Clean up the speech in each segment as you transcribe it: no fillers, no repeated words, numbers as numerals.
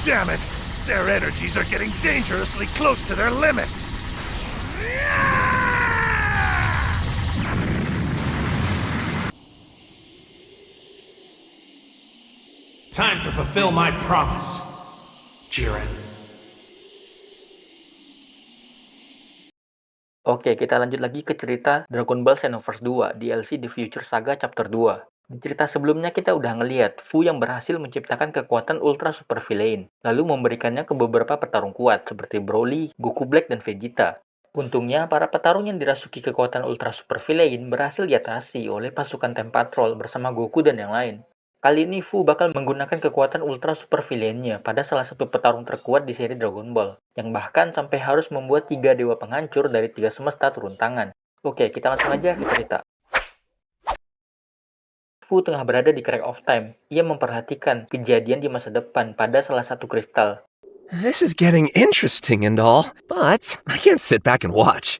Damn it! Their energies are getting dangerously close to their limit. Time to fulfill my promise, Jiren. Oke, kita lanjut lagi ke cerita Dragon Ball Xenoverse 2, DLC The Future Saga Chapter 2. Di cerita sebelumnya kita udah ngeliat Fu yang berhasil menciptakan kekuatan Ultra Super Villain, lalu memberikannya ke beberapa petarung kuat seperti Broly, Goku Black, dan Vegeta. Untungnya, para petarung yang dirasuki kekuatan Ultra Super Villain berhasil diatasi oleh pasukan Time Patrol bersama Goku dan yang lain. Kali ini Fu bakal menggunakan kekuatan Ultra Super Villain-nya pada salah satu petarung terkuat di seri Dragon Ball, yang bahkan sampai harus membuat 3 dewa penghancur dari 3 semesta turun tangan. Oke, kita langsung aja ke cerita. Fu tengah berada di Crack of Time. Ia memperhatikan kejadian di masa depan pada salah satu kristal. This is getting interesting and all, but I can't sit back and watch.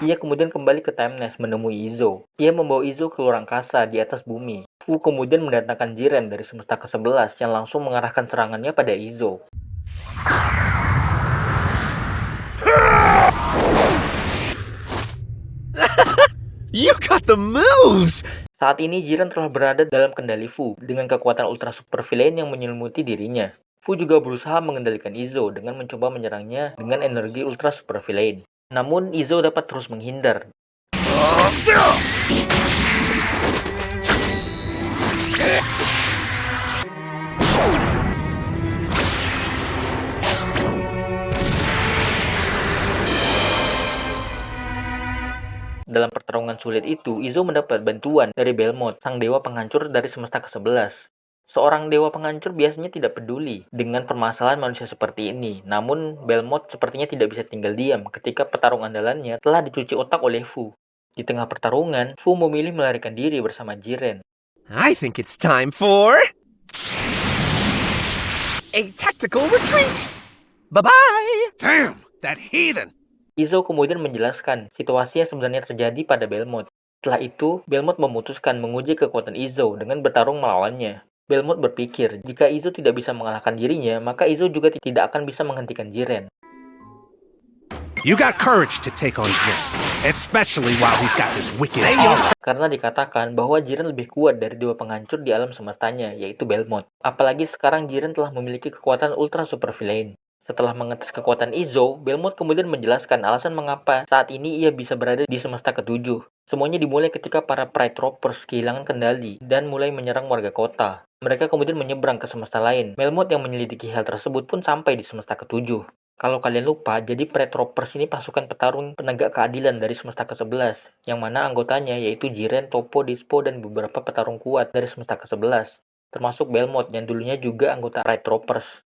Ia kemudian kembali ke Timeless menemui Izo. Ia membawa Izo ke luar angkasa di atas bumi. Fu kemudian mendatangkan Jiren dari semesta ke-11 yang langsung mengarahkan serangannya pada Izo. You got the moves! Saat ini Jiren telah berada dalam kendali Fu dengan kekuatan Ultra Super Villain yang menyelimuti dirinya. Fu juga berusaha mengendalikan Izo dengan mencoba menyerangnya dengan energi Ultra Super Villain. Namun Izo dapat terus menghindar. Dalam pertarungan sulit itu, Izo mendapat bantuan dari Belmont, sang dewa penghancur dari semesta ke-11. Seorang dewa penghancur biasanya tidak peduli dengan permasalahan manusia seperti ini. Namun, Belmont sepertinya tidak bisa tinggal diam ketika petarung andalannya telah dicuci otak oleh Fu. Di tengah pertarungan, Fu memilih melarikan diri bersama Jiren. I think it's time for a tactical retreat. Bye-bye! Damn, that heathen! Izo kemudian menjelaskan situasi yang sebenarnya terjadi pada Belmont. Setelah itu, Belmont memutuskan menguji kekuatan Izo dengan bertarung melawannya. Belmont berpikir, jika Izo tidak bisa mengalahkan dirinya, maka Izo juga tidak akan bisa menghentikan Jiren. You got courage to take on Jiren, especially while he's got this wicked Karena dikatakan bahwa Jiren lebih kuat dari dewa penghancur di alam semestanya, yaitu Belmont. Apalagi sekarang Jiren telah memiliki kekuatan Ultra Super Villain. Setelah mengetes kekuatan Izo, Belmont kemudian menjelaskan alasan mengapa saat ini ia bisa berada di semesta ke-7. Semuanya dimulai ketika para Pride Troopers kehilangan kendali dan mulai menyerang warga kota. Mereka kemudian menyeberang ke semesta lain. Belmont yang menyelidiki hal tersebut pun sampai di semesta ke-7. Kalau kalian lupa, jadi Pride Troopers ini pasukan petarung penegak keadilan dari semesta ke-11, yang mana anggotanya yaitu Jiren, Toppo, Dispo, dan beberapa petarung kuat dari semesta ke-11, termasuk Belmont yang dulunya juga anggota Pride Troopers.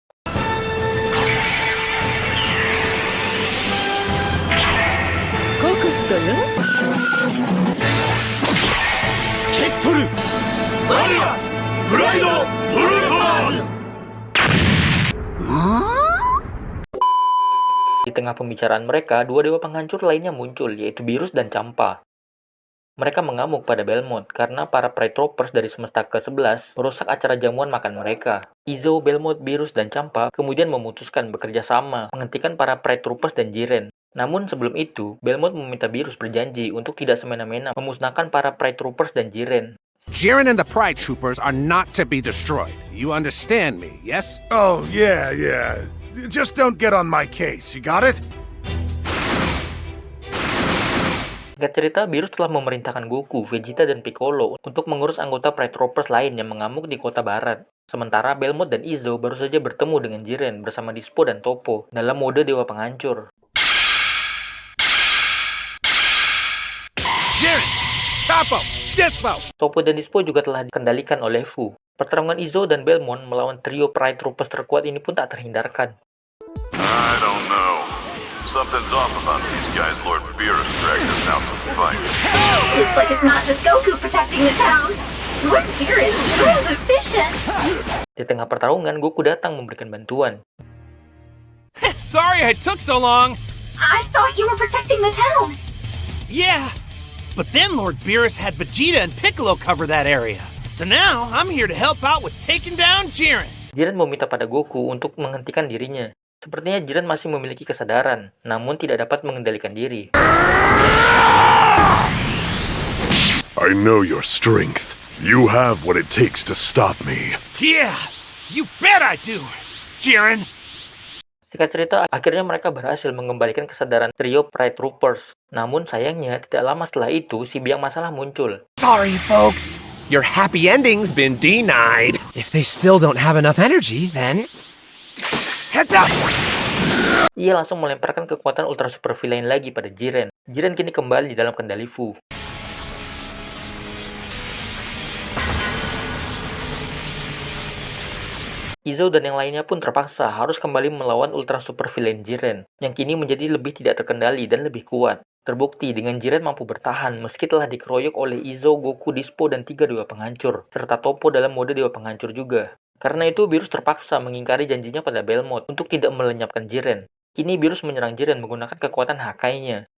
Di tengah pembicaraan mereka, 2 dewa penghancur lainnya muncul, yaitu Beerus dan Champa. Mereka mengamuk pada Belmont karena para Pride Troopers dari semesta ke-11 merusak acara jamuan makan mereka. Izo, Belmont, Beerus, dan Champa kemudian memutuskan bekerja sama menghentikan para Pride Troopers dan Jiren. Namun sebelum itu, Belmont meminta Beerus berjanji untuk tidak semena-mena memusnahkan para Pride Troopers dan Jiren. Jiren and the Pride Troopers are not to be destroyed. You understand me, yes? Oh, yeah. Just don't get on my case, you got it? Singkat cerita, Beerus telah memerintahkan Goku, Vegeta, dan Piccolo untuk mengurus anggota Pride Troopers lain yang mengamuk di kota barat. Sementara Belmont dan Izo baru saja bertemu dengan Jiren bersama Dispo dan Toppo dalam mode dewa penghancur. Jiren! Toppo! Dispo! Toppo dan Dispo juga telah dikendalikan oleh Fu. Pertarungan Izo dan Belmont melawan trio Pride Troopers terkuat ini pun tak terhindarkan. I don't know. Something's off about these guys Lord Beerus dragged us out to fight. Looks like it's not just Goku protecting the town. Lord Beerus sure is efficient. Di tengah pertarungan, Goku datang memberikan bantuan. Sorry I took so long. I thought you were protecting the town. Yeah, but then Lord Beerus had Vegeta and Piccolo cover that area. So now I'm here to help out with taking down Jiren. Jiren meminta pada Goku untuk menghentikan dirinya. Sepertinya Jiren masih memiliki kesadaran, namun tidak dapat mengendalikan diri. I know your strength. You have what it takes to stop me. Yeah, you bet I do, Jiren. Singkat cerita, akhirnya mereka berhasil mengembalikan kesadaran trio Pride Troopers. Namun sayangnya, tidak lama setelah itu, si biang masalah muncul. Sorry, folks. Your happy ending's been denied. If they still don't have enough energy, then... Heads up! Ia langsung melemparkan kekuatan Ultra Super Villain lagi pada Jiren. Jiren kini kembali di dalam kendali Fu. Izo dan yang lainnya pun terpaksa harus kembali melawan Ultra Super Villain Jiren, yang kini menjadi lebih tidak terkendali dan lebih kuat. Terbukti dengan Jiren mampu bertahan meski telah dikeroyok oleh Izo, Goku, Dispo, dan 3 dewa penghancur, serta Toppo dalam mode dewa penghancur juga. Karena itu, Beerus terpaksa mengingkari janjinya pada Belmont untuk tidak melenyapkan Jiren. Kini Beerus menyerang Jiren menggunakan kekuatan Hakai-nya.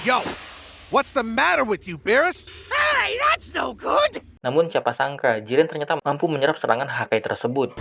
Yo, what's the matter with you, Beerus? Hey, that's no good! Namun siapa sangka, Jiren ternyata mampu menyerap serangan Hakai tersebut.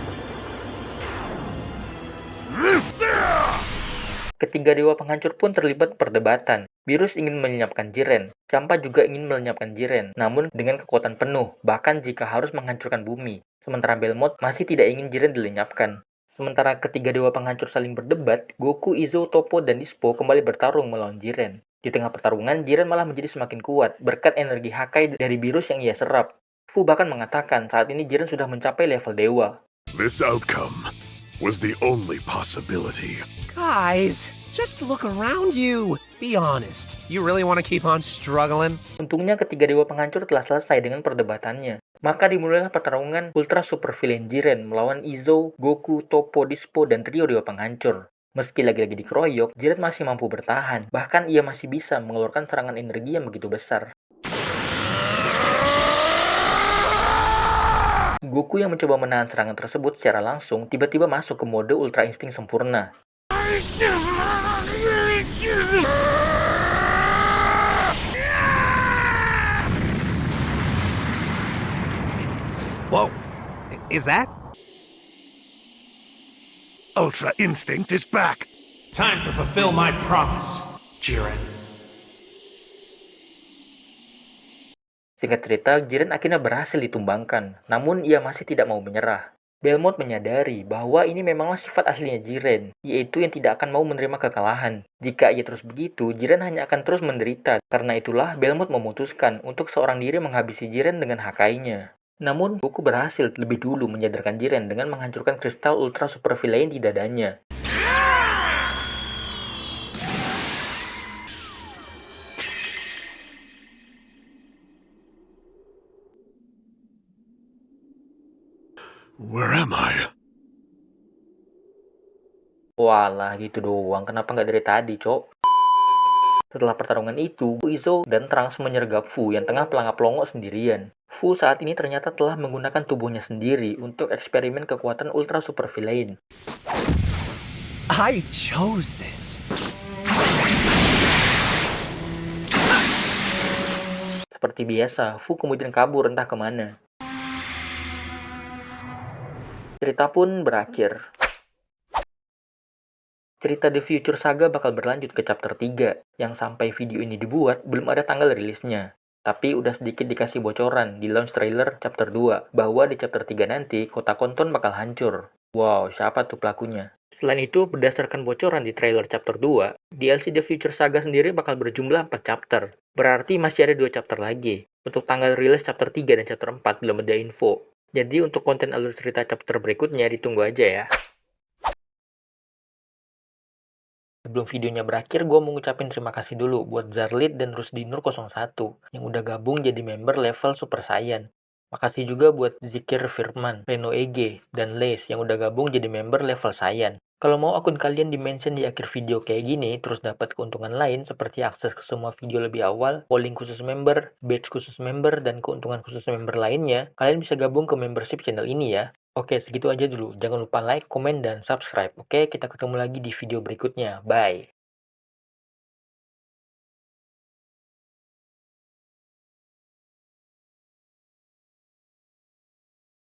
Ketiga dewa penghancur pun terlibat perdebatan. Beerus ingin melenyapkan Jiren, Champa juga ingin melenyapkan Jiren, namun dengan kekuatan penuh, bahkan jika harus menghancurkan bumi. Sementara Belmont masih tidak ingin Jiren dilenyapkan. Sementara ketiga dewa penghancur saling berdebat, Goku, Izo, Toppo, dan Dispo kembali bertarung melawan Jiren. Di tengah pertarungan, Jiren malah menjadi semakin kuat berkat energi Hakai dari Beerus yang ia serap. Fu bahkan mengatakan saat ini Jiren sudah mencapai level dewa. This outcome was the only possibility. Guys, just look around you. Be honest. You really want to keep on struggling? Untungnya ketiga dewa penghancur telah selesai dengan perdebatannya. Maka dimulailah pertarungan Ultra Super Villain Jiren melawan Izo, Goku, Toppo, Dispo, dan trio dewa penghancur. Meski lagi-lagi dikeroyok, Jiren masih mampu bertahan. Bahkan ia masih bisa mengeluarkan serangan energi yang begitu besar. Goku yang mencoba menahan serangan tersebut secara langsung tiba-tiba masuk ke mode Ultra Insting sempurna. Whoa, is that? Ultra Instinct is back. Time to fulfill my promise, Jiren. Singkat cerita, Jiren akhirnya berhasil ditumbangkan, namun ia masih tidak mau menyerah. Belmont menyadari bahwa ini memanglah sifat aslinya Jiren, yaitu yang tidak akan mau menerima kekalahan. Jika ia terus begitu, Jiren hanya akan terus menderita. Karena itulah, Belmont memutuskan untuk seorang diri menghabisi Jiren dengan Hakai-nya. Namun, Goku berhasil lebih dulu menyadarkan Jiren dengan menghancurkan kristal Ultra Super Villain di dadanya. Where am I? Walah, gitu doang. Kenapa nggak dari tadi, Cok? Setelah pertarungan itu, Izo dan Trunks menyergap Fu yang tengah pelangap-pelongo sendirian. Fu saat ini ternyata telah menggunakan tubuhnya sendiri untuk eksperimen kekuatan Ultra Super Villain. I chose this. Seperti biasa, Fu kemudian kabur entah kemana. Cerita pun berakhir. Cerita The Future Saga bakal berlanjut ke chapter 3, yang sampai video ini dibuat belum ada tanggal rilisnya. Tapi udah sedikit dikasih bocoran di launch trailer chapter 2, bahwa di chapter 3 nanti kota Konton bakal hancur. Wow, siapa tuh pelakunya? Selain itu, berdasarkan bocoran di trailer chapter 2, DLC The Future Saga sendiri bakal berjumlah 4 chapter. Berarti masih ada 2 chapter lagi. Untuk tanggal rilis chapter 3 dan chapter 4 belum ada info. Jadi untuk konten alur cerita chapter berikutnya ditunggu aja ya. Sebelum videonya berakhir, gue mau ngucapin terima kasih dulu buat Zarlit dan Rusdinur 01 yang udah gabung jadi member level Super Saiyan. Makasih juga buat Zikir Firman, Reno EG, dan Les yang udah gabung jadi member level Saiyan. Kalau mau akun kalian di-mention di akhir video kayak gini, terus dapat keuntungan lain seperti akses ke semua video lebih awal, polling khusus member, badge khusus member, dan keuntungan khusus member lainnya, kalian bisa gabung ke membership channel ini ya. Oke, segitu aja dulu. Jangan lupa like, komen, dan subscribe. Oke, kita ketemu lagi di video berikutnya. Bye!